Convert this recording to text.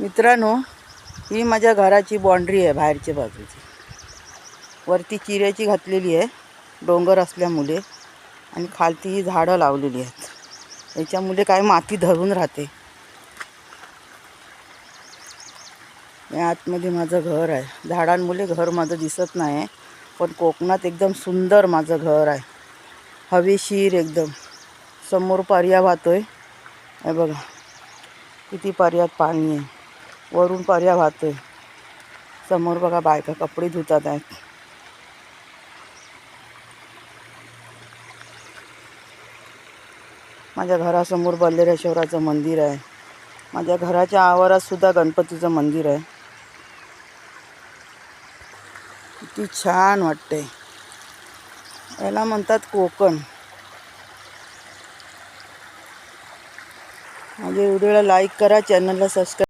मित्रांनो, ही माझ्या घराची बाउंड्री आहे बाहेरच्या बाजूची. वरती चिऱ्याची घातलेली आहे डोंगर असल्यामुळे, आणि खालती ही झाडं लावलेली आहेत. याच्यामुळे काय माती धरून राहते. या आतमध्ये माझं घर आहे. झाडांमुळे घर माझं दिसत नाही, पण कोकणात एकदम सुंदर माझं घर आहे. हवेशीर एकदम. समोर पर्या वाहतोय, हे बघा किती पर्यात पाणी आहे. वरून पर्या वाहतोय. समोर बघा बायका कपडे धुतात आहेत. माझ्या घरासमोर बल्लेश्वराचं मंदिर आहे. माझ्या घराच्या आवारात सुद्धा गणपतीचं मंदिर आहे. किती छान वाटते. याला म्हणतात कोकण. माझ्या व्हिडिओला लाईक करा, चॅनलला सबस्क्राईब